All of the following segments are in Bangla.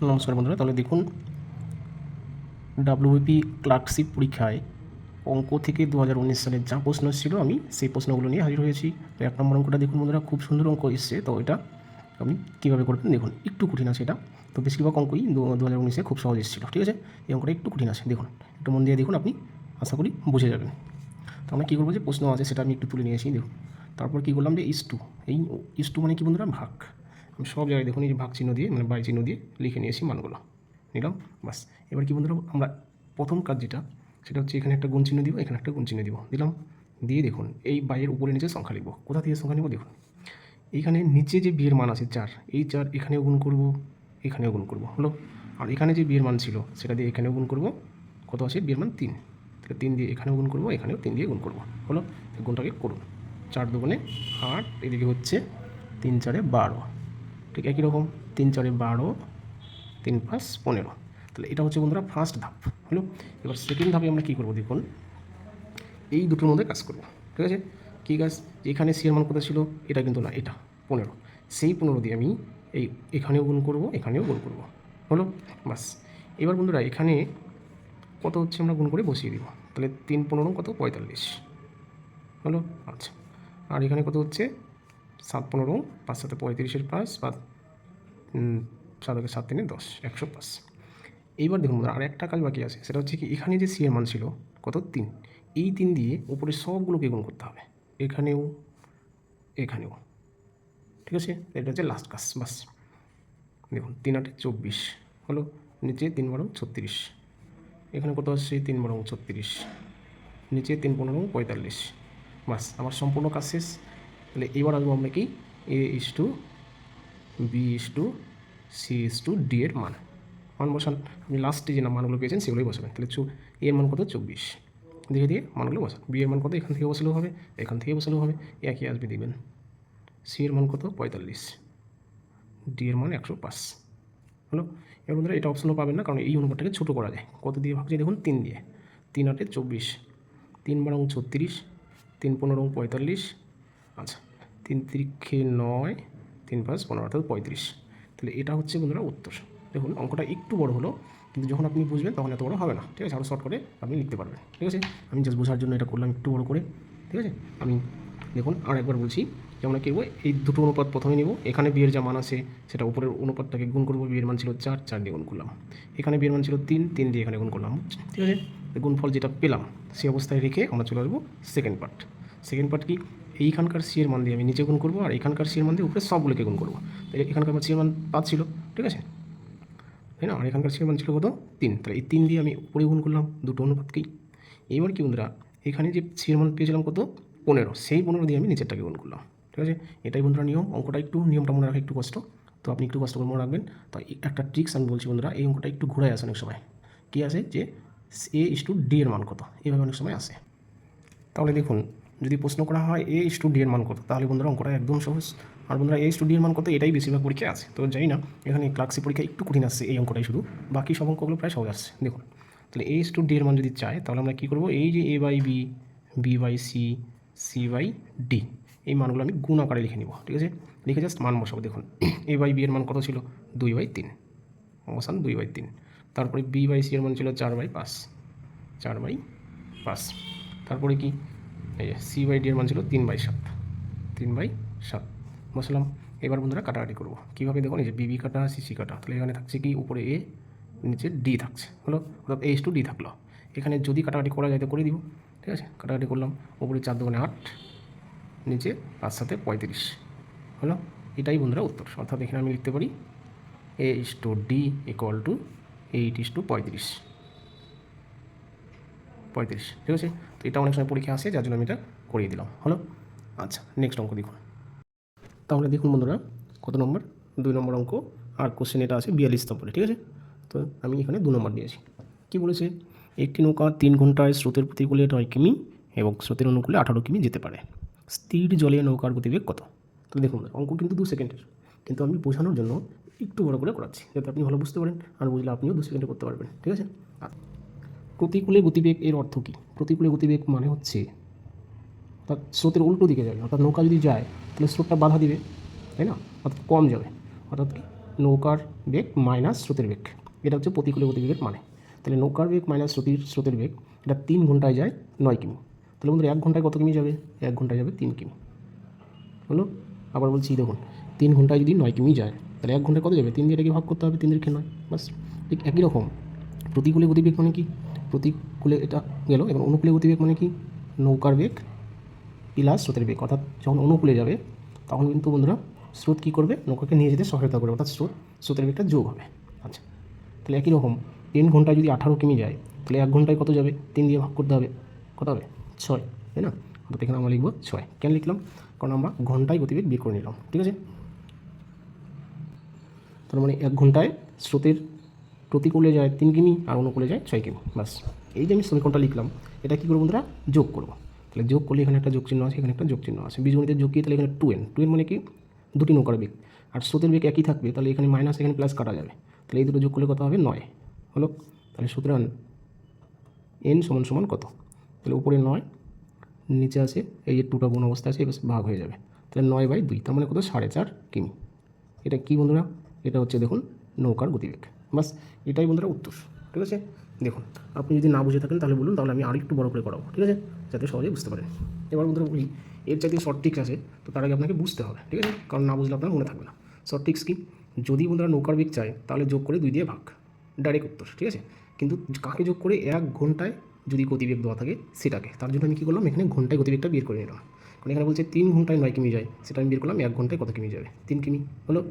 নমস্কার বন্ধুরা, তাহলে দেখুন ডাব্লিউবিপি ক্লার্কশিপ পরীক্ষায় অঙ্ক থেকে 2019 সালের যা প্রশ্ন এসেছিল আমি সেই প্রশ্নগুলো নিয়ে হাজির হয়েছি। তো 1 নম্বর অঙ্কটা দেখুন বন্ধুরা, খুব সুন্দর অঙ্ক এসছে। তো এটা আপনি কীভাবে করবেন দেখুন, একটু কঠিন আছে এটা। তো বেশিরভাগ অঙ্কই 2019-এ খুব সহজ এসেছিল, ঠিক আছে। এই অঙ্কটা একটু কঠিন আছে, দেখুন একটু মন দিয়ে দেখুন, আপনি আশা করি বুঝে যাবেন। তো আমরা কী করবো, যে প্রশ্ন আছে সেটা আমি একটু তুলে নিয়েছি দেখুন। তারপর কী করলাম, যে ইস টু, এই ইস টু মানে কি বন্ধুরা, ভাগ। আমি সব জায়গায় দেখুন এই যে ভাগ চিহ্ন দিয়ে, মানে বাই চিহ্ন দিয়ে লিখে নিয়েছি মানগুলো, নিলাম বাস। এবার কি বন্ধুরা, আমরা প্রথম কাজ যেটা, সেটা হচ্ছে এখানে একটা গুণ চিহ্ন দিব, এখানে একটা গুণ চিহ্ন দিব, দিলাম। দিয়ে দেখুন এই বাইয়ের উপরে নিচে সংখ্যা লিখব। কোথা থেকে সংখ্যা নিব দেখুন, এইখানে নিচে যে বিয়ের মান আছে 4, এই 4 এখানেও গুণ করব, এখানেও গুণ করব, হলো। আর এখানে যে বিয়ের মান ছিল সেটা দিয়ে এখানেও গুণ করব। কত আছে বিয়ের মান 3, তাহলে 3 দিয়ে এখানেও গুণ করব, এখানেও 3 দিয়ে গুণ করব, হলো। গুণটাকে করুন, 4 দুগুণে 8, এদিকে হচ্ছে 3 4-এ 12, ঠিক একই রকম 3 4-এ 12, 3 5 15। তাহলে এটা হচ্ছে বন্ধুরা ফার্স্ট ধাপ, হলো। এবার সেকেন্ড ধাপে আমরা কী করবো দেখুন, এই দুটোর মধ্যে কাজ করব, ঠিক আছে। কী কাজ, এখানে সি এর মান কত ছিল, এটা কিন্তু না, এটা 15, সেই 15 দিয়ে আমি এখানেও গুণ করব, এখানেও গুণ করব, হলো বাস। এবার বন্ধুরা এখানে কত হচ্ছে আমরা গুণ করে বসিয়ে দিব, তাহলে 3 15 কত 45, হলো। আচ্ছা, আর এখানে কত হচ্ছে 7 15, 5 7 35-এর 5, 7 7 3 10, 105। এইবার দেখুন বন্ধুরা আর একটা কাজ বাকি আছে, সেটা হচ্ছে কি এখানে যে সি এর মান ছিল কত 3, এই 3 দিয়ে উপরে সবগুলোকে গুণ করতে হবে, এখানেও এখানেও, ঠিক আছে। এটা হচ্ছে লাস্ট কাজ, বাস। দেখুন 3 8 24, হলো। নিচে 3 12 36, এখানে কত আসছে 3 12 36, নিচে 3 15 45, বাস আমার সম্পূর্ণ কাজ শেষ। তাহলে এবার আসবো আমরা কি, A is to B is to C is to D এর মান বসান। আপনি লাস্টে যে মানগুলো পেয়েছেন সেগুলোই বসাবেন। তাহলে এ এর মান কত 24, দিয়ে দিয়ে মানগুলো বসান। বি এর মান কত, এখান থেকে বসালেও হবে, এখান থেকে বসালেও হবে, একই আসবে দেখবেন। সি এর মান কত 45, ডি এর মান 105, হলো। এবার বন্ধুরা এটা অপশনও পাবেন না, কারণ এই অনুপাতটাকে ছোটো করা যায়। কত দিয়ে ভাগছে দেখুন, 3 দিয়ে, 3 8 24, 3 12 36, 3 15 45, আচ্ছা 3 3 9, 3 5 15, অর্থাৎ 35। তাহলে এটা হচ্ছে বন্ধুরা উত্তর। দেখুন অঙ্কটা একটু বড় হলো, কিন্তু যখন আপনি বুঝবেন তখন এত বড় হবে না, ঠিক আছে। আরও শর্ট করে আপনি লিখতে পারবেন, ঠিক আছে। আমি জাস্ট বোঝার জন্য এটা করলাম একটু বড় করে, ঠিক আছে। আমি দেখুন আর একবার বলছি, যে আমরা কী করবো, এই দুটো অনুপাত প্রথমে নিব। এখানে বিয়ের যা মান আছে সেটা উপরের অনুপাতটাকে গুণ করবো, বিয়ের মান ছিল 4, 4 দিয়ে গুণ করলাম। এখানে বিয়ের মান ছিল 3, 3 দিয়ে এখানে গুণ করলাম, ঠিক আছে। গুণফল যেটা পেলাম সেই অবস্থায় রেখে আমরা চলে আসবো সেকেন্ড পার্ট। সেকেন্ড পার্ট কি, এইখানকার সি এর মান দিয়ে আমি নিচে গুণ করবো, আর এখানকার সি এর মান দিয়ে উপরে সবগুলোকে গুণ করবো। তাই এখানকার সি এর মান 5 ছিল, ঠিক আছে, তাই না। আর এখানকার সি এর মান ছিল কত 3, তাহলে এই 3 দিয়ে আমি উপরে গুণ করলাম দুটো অনুপাতকেই। এবার কি বন্ধুরা, এখানে যে সি এর মান পেয়েছিলাম কত 15, সেই 15 দিয়ে আমি নিচেরটাকে গুণ করলাম, ঠিক আছে। এটাই বন্ধুরা নিয়ম। অঙ্কটা একটু নিয়মটা মনে রাখা একটু কষ্ট, তো আপনি একটু কষ্ট করে মনে রাখবেন। তো একটা ট্রিক্স আমি বলছি বন্ধুরা, এই অঙ্কটা একটু ঘুরায় আসে অনেক সময়। কী আসে, যে এ ইস টু ডি এর মান কত, এইভাবে অনেক সময় আসে। তাহলে দেখুন, যদি প্রশ্ন করা হয় এ ইস টু ডি এর মান কত, তাহলে বন্ধুরা অঙ্কটা একদম সহজ। আর বন্ধুরা এ ইস টু ডি এর মান কত, এটাই বেশিরভাগ পরীক্ষায় আছে। তো জানি না, এখানে ক্লার্কশিপ পরীক্ষা একটু কঠিন আসছে এই অঙ্কটাই শুধু, বাকি সব অঙ্কগুলো প্রায় সহজ আসছে। দেখুন তাহলে এ ইস টু ডি এর মান যদি চাই, তাহলে আমরা কী করবো, এই যে A by B, B by C, C by D, এই মানগুলো আমি গুণ আকারে লিখে নিব, ঠিক আছে। লিখে জাস্ট মান বসাবো। দেখুন এ বাই বি এর মান কত ছিল 2/3, অবসান 2/3। তারপরে বি বাই সি এর মান ছিল 4/5, 4/5। তারপরে কি, এই যে সি বাই ডি এর মান ছিল 3/7, 3/7 বসালাম। এবার বন্ধুরা কাটাকাটি করবো কীভাবে, দেখুন এই যে বিবি কাটা, সিসি কাটা, তাহলে এখানে থাকছে কি, উপরে এ, নিচে ডি থাকছে, হলো। অর্থাৎ এ ইস টু ডি থাকলো। এখানে যদি কাটাকাটি করা যায় তো করে দিব, ঠিক আছে। কাটাকাটি করলাম, উপরে 4 দুগুণে 8, নিচে 5 7 35, হলো। এটাই বন্ধুরা উত্তর। অর্থাৎ এখানে আমি লিখতে পারি A is to D equal to 8 is to 35, ঠিক আছে। তো এটা অনেক সময় পরীক্ষা আসে, যার জন্য আমি এটা করিয়ে দিলাম, হলো। আচ্ছা নেক্সট অঙ্ক দেখুন। তাহলে দেখুন বন্ধুরা কত নম্বর, 2 নম্বর অঙ্ক। আর কোশ্চেন এটা আছে 42 নম্বরে, ঠিক আছে। তো আমি এখানে 2 নম্বর দিয়েছি। কী বলেছে, একটি নৌকা 3 ঘন্টায় স্রোতের প্রতিকূলে 9 কিমি এবং স্রোতের অনুকূলে 18 কিমি যেতে পারে। স্থির জলে নৌকার গতিবেগ কত। তো দেখুন অঙ্ক কিন্তু 2 সেকেন্ডের, কিন্তু আমি বোঝানোর জন্য একটু বড় করে করাচ্ছি, যাতে আপনি ভালো বুঝতে পারেন, আর বুঝলে আপনিও 2 সেকেন্ডে করতে পারবেন, ঠিক আছে। প্রতিকূলে গতিবেগ এর অর্থ কী, প্রতিকূলে গতিবেগ মানে হচ্ছে অর্থাৎ স্রোতের উল্টো দিকে যাবে। অর্থাৎ নৌকা যদি যায় তাহলে স্রোতটা বাধা দিবে, তাই না, অর্থাৎ কম যাবে। অর্থাৎ নৌকার বেগ মাইনাস স্রোতের বেগ, এটা হচ্ছে প্রতিকূলে গতিবেগের মানে। তাহলে নৌকার বেগ মাইনাস স্রোতের বেগ, এটা 3 ঘন্টায় যায় 9 কিমি। তাহলে বন্ধুরা 1 ঘন্টায় কত কিমি যাবে? 1 ঘন্টায় যাবে 3 কিমি। হলো? আবার বলছি দেখুন, 3 ঘন্টায় যদি 9 কিমি যায়, তাহলে 1 ঘন্টায় কত যাবে? 3 দিয়ে এটাকে ভাগ করতে হবে, 3 দিয়ে 9, বাস। ঠিক একই রকম প্রতিকূলে গতিবেগ মানে কি? প্রতিকূলে এটা গেল, এবং অনুকূলে গতিবেগ মানে কি? নৌকার বেগ প্লাস স্রোতের বেগ। অর্থাৎ যখন অনুকূলে যাবে তখন কিন্তু বন্ধুরা স্রোত কী করবে? নৌকাকে নিয়ে যেতে সহায়তা করবে, অর্থাৎ স্রোতের বেগটা যোগ হবে। আচ্ছা, তাহলে একই রকম 3 ঘন্টায় যদি 18 কিমি যায়, তাহলে 1 ঘন্টায় কত যাবে? 3 দিয়ে ভাগ করতে হবে, কত হবে? 6, তাই না? অর্থাৎ এখানে আমরা লিখব 6। কেন লিখলাম? কারণ আমরা ঘন্টায় গতিবেগ বের করে নিলাম, ঠিক আছে? তার মানে 1 ঘন্টায় স্রোতের প্রতিকূলে যায় 3 কিমি আর অনুকূলে যায় 6 কিমি, বাস। এই যে আমি সমীকরণটা লিখলাম, এটা কী করবো বন্ধুরা? যোগ করবো। তাহলে যোগ করলে এখানে একটা যোগ চিহ্ন আছে, এখানে একটা যোগ চিহ্ন আছে, বীজগণিতের যোগ কি? তাহলে এখানে 2n, 2n মানে কি? দুটি নৌকার বেগ, আর স্রোতের বেগ একই থাকবে, তাহলে এখানে মাইনাস এখানে প্লাস কাটা যাবে, তাহলে এই দুটো যোগ করলে কত হবে? 9 হলো। তাহলে সুতরাং n সমান সমান কত? তাহলে উপরে 9, নিচে আছে এই যে 2টা গুণ অবস্থা আছে, এবার ভাগ হয়ে যাবে, তাহলে 9/2, তার মানে কত? 4.5 কিমি। এটা কি বন্ধুরা? এটা হচ্ছে দেখুন নৌকার গতিবেগ, বাস। এটাই বন্ধুরা উত্তর, ঠিক আছে? দেখুন, আপনি যদি না বুঝে থাকেন তাহলে বলুন, তাহলে আমি আরেকটু বড় করে করাবো, ঠিক আছে? যাতে সহজেই বুঝতে পারেন। এবার বন্ধুরা বলি, এর চাইতে শর্ট ট্রিক্স আছে, তো তার আগে আপনাকে বুঝতে হবে, ঠিক আছে? কারণ না বুঝলে আপনার মনে থাকবে না। শর্ট ট্রিক্স কি? যদি বন্ধুরা নৌকার বেগ চায় তাহলে যোগ করে 2 দিয়ে ভাগ, ডাইরেক্ট উত্তর, ঠিক আছে? কিন্তু কাকে যোগ করে? 1 ঘন্টায় যদি গতিবেগ দেওয়া থাকে সেটাকে। তার জন্য আমি কী করলাম? এখানে ঘন্টায় গতিবেগটা বের করে নিলাম। কারণ এখানে বলছে 3 ঘন্টায় 9 কিমি যায়, সেটা আমি বের করলাম 1 ঘন্টায় কত কিমি যাবে? 3 কিমি, হলো?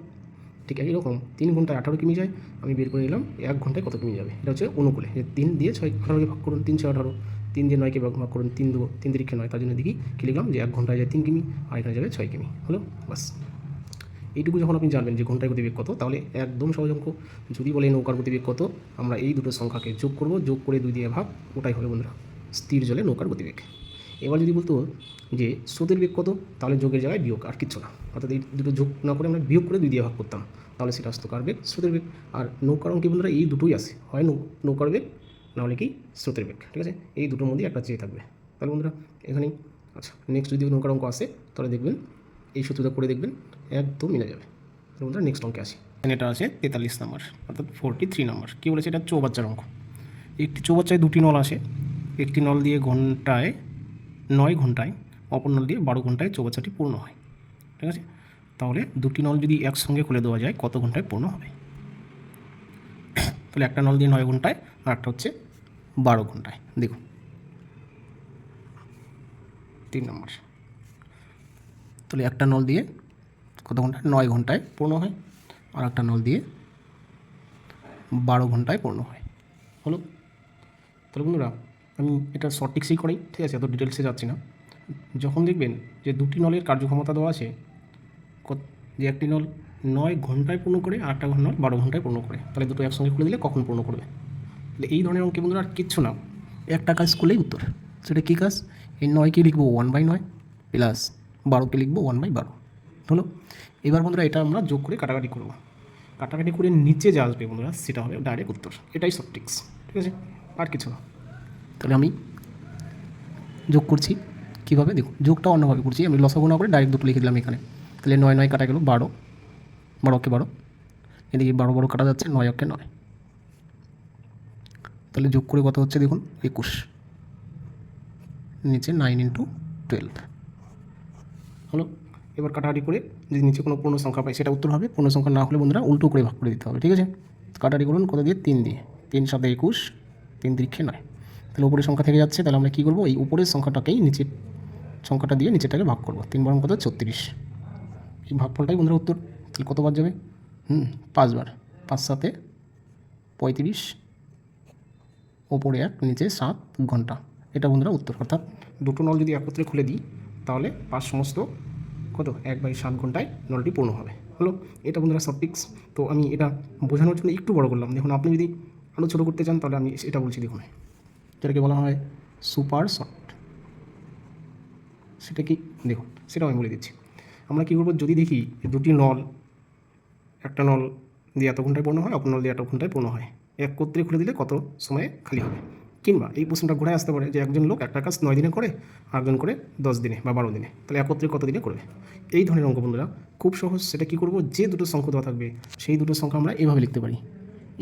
ঠিক একই রকম 3 ঘন্টায় 18 কিমি যায়, আমি বের করে নিলাম 1 ঘন্টায় কত কিমি যাবে। এটা হচ্ছে অনুকূলে, যে 3 দিয়ে 6 18কে ভাগ করুন, 3 6 18, 3 দিয়ে 9কে ভাগ করুন, 3 2 3 3 9, তার জন্য দেখি কী লিখলাম? যে 1 ঘন্টায় যায় 3 কিমি আর এখানে যাবে 6 কিমি, হলো? বাস। এইটুকু যখন আপনি জানবেন যে ঘন্টায় গতিবেগ কত, তাহলে একদম সহজ অঙ্ক। যদি বলে নৌকার গতিবেগ কত, আমরা এই দুটো সংখ্যাকে যোগ করব, যোগ করে 2 দিয়ে ভাগ, ওটাই হবে বন্ধুরা স্থির জলে নৌকার গতিবেগ। এবার যদি বলতো যে স্রোতের বেগ কত, তাহলে যোগের জায়গায় বিয়োগ, আর কিচ্ছু না। অর্থাৎ এই দুটো যোগ না করে আমরা বিয়োগ করে 2 দিয়ে ভাগ করতাম, তাহলে সেটা আসতো কার বেগ? স্রোতের বেগ। আর নৌকার অঙ্কে বন্ধুরা এই দুটোই আসে, হয় নৌকার বেগ, নাহলে কি স্রোতের বেগ, ঠিক আছে? এই দুটোর মধ্যে একটা চেয়ে থাকবে। তাহলে বন্ধুরা এখানেই, আচ্ছা, নেক্সট যদি নৌকার অঙ্ক আসে তাহলে দেখবেন এই সূত্রটা করে দেখবেন, একদম মিলে যাবে। বন্ধুরা নেক্সট অঙ্কে আসি। এটা আছে 43 নম্বর, অর্থাৎ 43 নম্বর। কী বলেছে? এটা চৌবাচ্চার অঙ্ক। একটি চৌবাচ্চায় 2টি নল আসে, একটি নল দিয়ে ঘন্টায় 9 ঘন্টায়, অপর নল দিয়ে 12 ঘন্টায় চৌবাচ্চাটি পূর্ণ হয়, ঠিক আছে? তাহলে 2টি নল যদি একসঙ্গে খুলে দেওয়া যায় কত ঘন্টায় পূর্ণ হবে? তাহলে একটা নল দিয়ে 9 ঘন্টায় আর একটা হচ্ছে 12 ঘন্টায়। দেখুন 3 নম্বর, তাহলে একটা নল দিয়ে কত ঘন্টায়? 9 ঘন্টায় পূর্ণ হয়, আর একটা নল দিয়ে 12 ঘন্টায় পূর্ণ হয়, হলো? তাহলে বন্ধুরা আমি এটা শর্ট ট্রিক্সেই করি, ঠিক আছে? এত ডিটেলসে যাচ্ছি না। যখন দেখবেন যে 2টি নলের কার্যক্ষমতা দেওয়া আছে, যে একটি নল 9 ঘন্টায় পূর্ণ করে আর একটা নল 12 ঘন্টায় পূর্ণ করে, তাহলে দুটো একসঙ্গে খুলে দিলে কখন পূর্ণ করবে? তাহলে এই ধরনের অঙ্কে বন্ধুরা আর কিচ্ছু না, একটা কাজ করলেই উত্তর। সেটা কী কাজ? এই 9কে লিখবো 1/9 প্লাস 12কে লিখবো 1/12, হলো? এবার বন্ধুরা এটা আমরা যোগ করে কাটাকাটি করবো, কাটাকাটি করে নিচে যা আসবে বন্ধুরা সেটা হবে ডাইরেক্ট উত্তর। এটাই শর্ট ট্রিক্স, ঠিক আছে? আর কিছু না। তাহলে আমি যোগ করছি কীভাবে? দেখুন, যোগটা অন্যভাবে করছি, আমি লসাগু না করে ডাইরেক্ট দুটো লিখে দিলাম এখানে। তাহলে 9 9 কাটা গেল 12, 12কে 12, এদিকে 12 12 কাটা যাচ্ছে, 9 9, তাহলে যোগ করে কত হচ্ছে দেখুন? 21, নিচে 9 × 12, হলো? এবার কাটাকাটি করে যদি নিচে কোনো পূর্ণ সংখ্যা পাই সেটা উত্তর হবে, পূর্ণ সংখ্যা না হলে বন্ধুরা উল্টো করে ভাগ করে দিতে হবে, ঠিক আছে? কাটাকাটি করুন কত দিয়ে? 3 দিয়ে, 3 7 21, 3 3 9, তাহলে উপরের সংখ্যা থেকে যাচ্ছে, তাহলে আমরা কী করবো? এই উপরের সংখ্যাটাকেই নিচের সংখ্যাটা দিয়ে নিচেরটাকে ভাগ করবো। 3 বার কত? 36। এই ভাগফলটাই বন্ধুরা উত্তর। তাহলে কতবার যাবে? 5 বার। 5 7 35, ওপরে 1 নিচে 7 ঘন্টা, এটা বন্ধুরা উত্তর। অর্থাৎ দুটো নল যদি একত্রে খুলে দিই তাহলে 5 সমস্ত কত? 1/7 ঘন্টায় নলটি পূর্ণ হবে, হলো? এটা বন্ধুরা শর্ট ট্রিক্স। তো আমি এটা বোঝানোর জন্য একটু বড় করলাম। দেখুন, আপনি যদি আরও ছোটো করতে চান তাহলে আমি এটা বলছি, দেখুন, যেটাকে বলা হয় সুপার শর্ট। সেটা কি? দেখুন, সেটাও আমি বলে দিচ্ছি। আমরা কী করবো? যদি দেখি দুটি নল, একটা নল দিয়ে এত ঘন্টায় পূর্ণ হয়, অপর নল দিয়ে এত ঘন্টায় পূর্ণ হয়, একত্রে খুলে দিলে কত সময়ে খালি হবে? কিংবা এই প্রশ্নটা ঘুরে আসতে পারে যে একজন লোক একটা কাজ 9 দিনে করে, আরেকজন করে 10 দিনে বা 12 দিনে, তাহলে একত্রে কত দিনে করবে। এই ধরনের অঙ্ক বন্ধুরা খুব সহজ। সেটা কী করবো, যে দুটো সংখ্যা দেওয়া থাকবে সেই দুটো সংখ্যা আমরা এভাবে লিখতে পারি,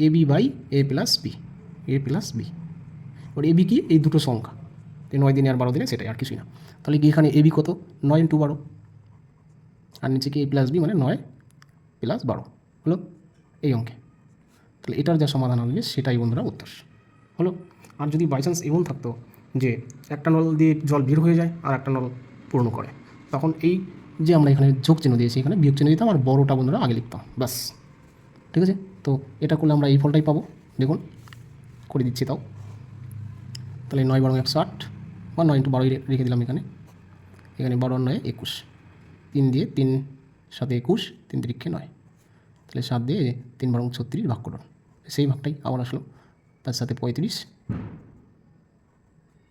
A B by A plus B, A plus B. Or A B কি, এই দুটো সংখ্যা, 9 দিনে আর 12 দিনে, সেটাই আর কিছুই না। তাহলে কি এখানে এ বি কত, 9 × 12, আর নিচে কি এ প্লাস বি মানে 9 + 12 হলো এই অঙ্কে। তাহলে এটার যা সমাধান হবে সেটাই বন্ধুরা উত্তর হলো। আর যদি বাই চান্স এমন থাকতো যে একটা নল দিয়ে জল বের হয়ে যায় আর একটা নল পূর্ণ করে, তখন এই যে আমরা এখানে যোগ চিহ্ন দিয়েছি, এখানে বিয়োগ চিহ্ন দিতাম আর বড়োটা বন্ধুরা আগে লিখতাম, ব্যাস। ঠিক আছে, তো এটা করলে আমরা এই ফলটাই পাবো। দেখুন করে দিচ্ছি তাও। তাহলে 9 × 12 = 108 বা 9 × 12 রেখে দিলাম এখানে, 12 আর 9 21, 3 দিয়ে 3 7 21, 3 × 3 = 9, তাহলে 7 দিয়ে 3 × 12 = 36 ভাগ করুন, সেই ভাগটাই আবার আসলো, তার সাথে 35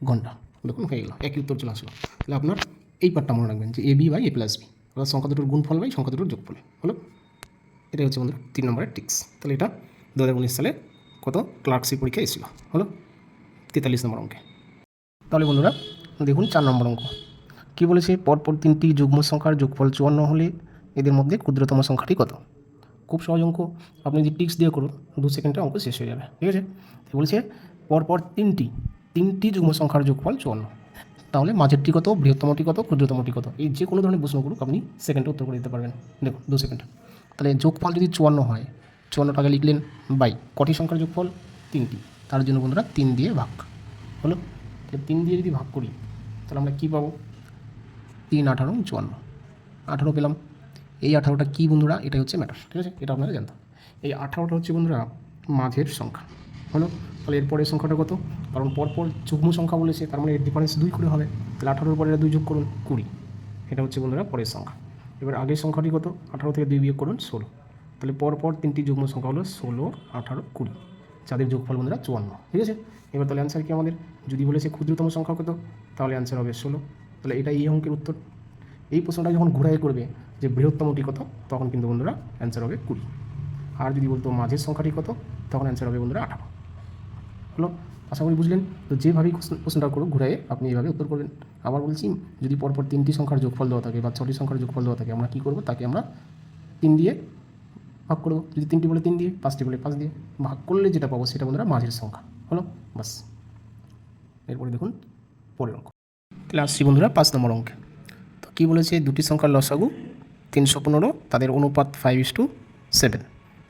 ঘন্টা। দেখুন হয়ে গেল, একই উত্তর চলে আসলো। তাহলে আপনার এই পার্টটা মনে রাখবেন যে A B by A plus B, অর্থাৎ সংখ্যা দুটোর গুণফল বাই সংখ্যা দুটোর যোগফল হলো। এটাই হচ্ছে বন্ধুরা 3 নম্বরের টিক্স। তাহলে এটা 2019 সালে কত ক্লার্কশিপ পরীক্ষা এসেছিল হলো 43 নম্বর অঙ্কে। তাহলে বন্ধুরা দেখুন 4 নম্বর অঙ্ক কী বলেছে, পরপর 3টি যুগ্ম সংখ্যার যোগফল 54 হলে এদের মধ্যে ক্ষুদ্রতম সংখ্যাটি কত। খুব সহজ অঙ্ক, আপনি যদি টিক্স দিয়ে করুন 2 সেকেন্ডে অঙ্ক শেষ হয়ে যাবে। ঠিক আছে, তো বলছে পরপর তিনটি যুগ্ম সংখ্যার যোগফল 54, তাহলে মাঝেরটি কত, বৃহত্তমটি কত, ক্ষুদ্রতমটি কত। এই যে কোনো ধরনের প্রশ্ন করুক আপনি সেকেন্ডে উত্তর করে দিতে পারবেন। দেখুন 2 সেকেন্ড। তাহলে যোগফল যদি 54 হয়, 54টাকে লিখলেন বাই কটি সংখ্যার যোগফল, 3টি, তার জন্য বন্ধুরা 3 দিয়ে ভাগ হলো। তাহলে 3 দিয়ে যদি ভাগ করি তাহলে আমরা কী পাবো, 3 × 18 = 54, 18 পেলাম। এই 18টা কী বন্ধুরা, এটাই হচ্ছে ম্যাটার। ঠিক আছে, এটা আপনারা জানতাম। এই 18টা হচ্ছে বন্ধুরা মাঝের সংখ্যা হলো। তাহলে এর পরের সংখ্যাটা কত, কারণ পরপর যুগ্ম সংখ্যা বলেছে, তার মানে এর ডিফারেন্স 2 করে হবে। তাহলে 18-এর পরে 2 যোগ করুন 20, এটা হচ্ছে বন্ধুরা পরের সংখ্যা। এবার আগের সংখ্যাটি কত, 18 থেকে 2 বিয়োগ করুন 16। তাহলে পরপর 3টি যুগ্ম সংখ্যা হলো 16, 18, 20, যাদের যোগফল বন্ধুরা 54। ঠিক আছে, এবার তাহলে অ্যান্সার কি আমাদের, যদি বলেছে ক্ষুদ্রতম সংখ্যা কত, তাহলে অ্যান্সার হবে 16। তাহলে এটাই এই অঙ্কের উত্তর। এই প্রশ্নটা যখন ঘুরাই করবে যে বৃহত্তমটি কত, তখন কিন্তু বন্ধুরা অ্যান্সার হবে 20। আর যদি বলতো মাঝের সংখ্যাটি কত, তখন অ্যান্সার হবে বন্ধুরা 18 হলো। আশা করি বুঝলেন। তো যেভাবেই প্রশ্নটা করুক ঘুরাই আপনি এইভাবে উত্তর করবেন। আবার বলছি, যদি পরপর 3টি সংখ্যার যোগফল দেওয়া থাকে বা 6টি সংখ্যার যোগফল দেওয়া থাকে, আমরা কী করবো, তাকে আমরা 3 দিয়ে ভাগ করবো। যদি 3টি বলে 3 দিয়ে, 5টি বলে 5 দিয়ে ভাগ করলে যেটা পাবো সেটা বন্ধুরা মাঝের সংখ্যা হলো, বাস। এরপরে দেখুন পরের অঙ্ক। তাহলে আসছি বন্ধুরা 5 নম্বর অঙ্কে। তো কী বলেছে, দুটি সংখ্যার লসাগু 315, তাদের অনুপাত 5:7,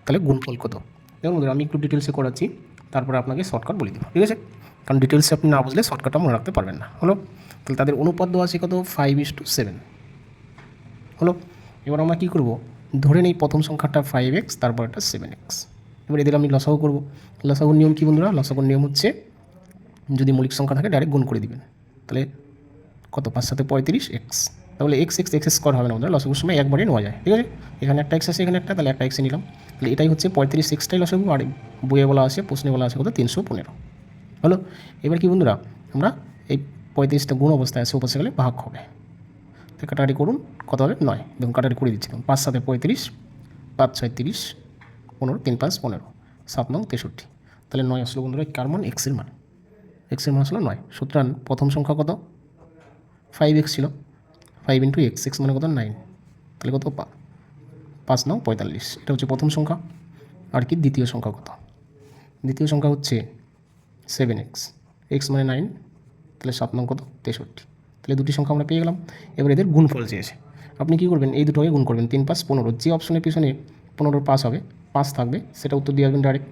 তাহলে গুণফল কত। দেখুন বন্ধুরা আমি একটু ডিটেলসে করাচ্ছি, তারপরে আপনাকে শর্টকাট বলে দেবো। ঠিক আছে, কারণ ডিটেলসে আপনি না বুঝলে শর্টকাটটা মনে রাখতে পারবেন না হলো। তাহলে তাদের অনুপাত দেওয়া আছে কত, 5:7 হলো। এবার আমরা কী করব, ধরে নেই প্রথম সংখ্যাটা 5x, তারপর একটা 7x। এবার এদের আমি লসাগু করব। লসাগুর নিয়ম কী বন্ধুরা, লসাগুর নিয়ম হচ্ছে যদি মৌলিক সংখ্যা থাকে ডাইরেক্ট গুণ করে দিবেন। তাহলে কত, 5 × 7 = 35x, তাহলে x স্কোয়ার হবে না বন্ধুরা, লসাগুর সময় একবারে নেওয়া যায়। ঠিক আছে, এখানে একটা এক্স আছে, এখানে একটা, তাহলে একটা এক্সে নিলাম। তাহলে এটাই হচ্ছে 35xটাই লসাগু, আর বইয়ে বলা আছে, প্রশ্নে বলা আছে কত, 315 হলো। এবার কি বন্ধুরা, আমরা এই 35টা গুণ অবস্থায় আছে, উপসে গেলে ভাগ হবে। তো কাটাকাটি করুন, কত হবে 9, দেখুন কাটাকাটি করে দিচ্ছি। 5 × 7 = 35, 5 × 6 = 30, 15, 3 × 5 = 15, 7 × 9 = 63। তাহলে 9 আসলো বন্ধুরা কার মান, এক্সের মান। এক্সের মান আসলো 9। সুতরাং প্রথম সংখ্যা কত, 5x ছিল, 5 × x, x মানে কত 9, তাহলে কত 5 × 9 = 45, এটা হচ্ছে প্রথম সংখ্যা। আর কি দ্বিতীয় সংখ্যা কত, দ্বিতীয় সংখ্যা হচ্ছে 7x, x মানে 9, তাহলে 7 × 9 কত 63। তাহলে দুটি সংখ্যা আমরা পেয়ে গেলাম। এবার এদের গুণফল চেয়েছে, আপনি কী করবেন, এই দুটোকে গুণ করবেন, 3 × 5 = 15, যে অপশনের পিছনে 15 পাস হবে, 5 থাকবে, সেটা উত্তর দিয়ে আসবেন ডাইরেক্ট।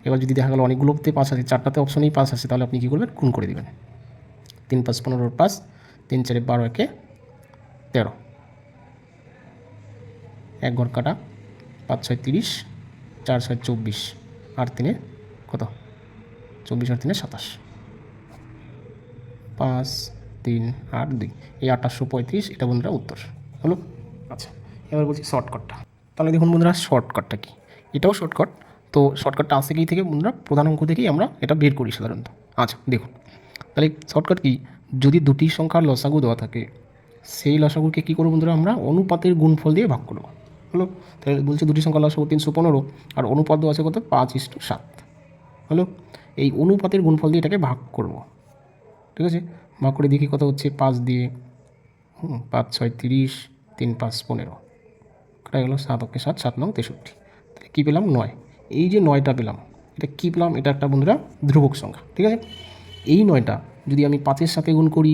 এবার যদি দেখা গেল অনেকগুলোতে 5 আছে, 4টাতে অপশনেই 5 আছে, তাহলে আপনি কী করবেন, গুণ করে দেবেন। 3 × 5 = 15, 5, 3 × 4 = 12, 1 = 13, 1 ঘর কাটা, 5 × 6 = 30, 4 × 6 = 24, 8 × 3 কত 24, 8 × 3 = 27, 5, 3, 8, 2, এই 2835, এটা বন্ধুরা উত্তর হলো। আচ্ছা, এবার বলছি শর্টকাটটা। তাহলে দেখুন বন্ধুরা শর্টকাটটা কি, এটাও শর্টকাট। তো শর্টকাটটা আসে কি থেকে বন্ধুরা, প্রধান অঙ্ক থেকেই আমরা এটা বের করি সাধারণত। আচ্ছা দেখুন, তাহলে শর্টকাট কি, যদি দুটি সংখ্যার লসাগু দেওয়া থাকে, সেই লসাগুকে কী করবো বন্ধুরা, আমরা অনুপাতের গুণফল দিয়ে ভাগ করবো হলো। তাহলে বলছে দুটি সংখ্যার লসাগু 315, আর অনুপাত দেওয়া আছে কত, 5:7। হলো। এই অনুপাতের গুণফল দিয়ে এটাকে ভাগ করব, ঠিক আছে। ভাগ করে দেখি কত হচ্ছে, 5 দিয়ে, 5 6 30, 3 5 15, কাটা গেল, 7 অক্ষে 7, 7 9 63, তাহলে কী পেলাম 9। এই যে 9টা পেলাম, এটা কী পেলাম, এটা একটা বন্ধুরা ধ্রুবক সংখ্যা, ঠিক আছে। এই 9টা যদি আমি 5-এর সাথে গুণ করি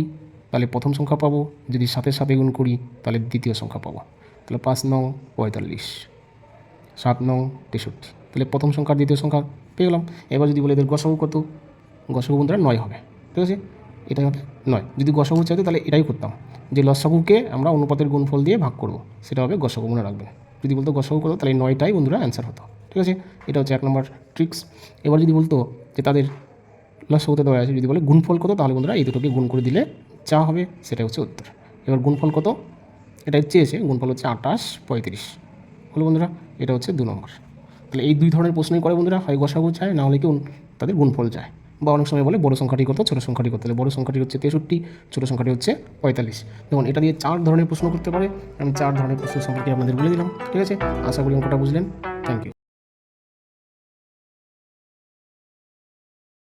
তাহলে প্রথম সংখ্যা পাবো, যদি 7-এর সাথে গুণ করি তাহলে দ্বিতীয় সংখ্যা পাবো। তাহলে 5 9 45, 7 9 63, তাহলে প্রথম সংখ্যা আর দ্বিতীয় সংখ্যা পেয়ে গেলাম। এবার যদি বলে এদের গসাগু কত, গসাগু বন্ধুরা 9 হবে, ঠিক আছে। এটাই হবে 9। যদি গসাগু চাইতো তাহলে এটাই করতাম, যে লসাগুকে আমরা অনুপাতের গুণফল দিয়ে ভাগ করব, সেটা হবে গসাগু, মনে রাখবেন। যদি বলতো গসাগু কত, তাহলে 9টাই বন্ধুরা অ্যান্সার হতো, ঠিক আছে। এটা হচ্ছে 1 নম্বর ট্রিক্স। এবার যদি বলতো যে তাদের লসাগুতে দেওয়া আছে, যদি বলে গুণফল কত, তাহলে বন্ধুরা এই দুটোকে গুণ করে দিলে যা হবে সেটাই হচ্ছে উত্তর। এবার গুণফল কত এটা চেয়েছে, গুণফল হচ্ছে 28 35, হলো বন্ধুরা। এটা হচ্ছে 2 নম্বর। তাহলে এই 2 ধরনের প্রশ্নই করে বন্ধুরা, হয় গসাগু চায়, না হলে কি তাদের গুণফল চায়। বা অনেক সময় বলে বড় সংখ্যাটি কত, ছোটো সংখ্যাটি কত। তাহলে বড় সংখ্যাটি হচ্ছে 63, ছোটো সংখ্যাটি হচ্ছে 45। দেখুন এটা দিয়ে 4 ধরনের প্রশ্ন করতে পারে। আমি 4 ধরনের প্রশ্ন সম্পর্কে আপনাদের বলে দিলাম, ঠিক আছে। আশা করি অঙ্কটা বুঝলেন। Thank you.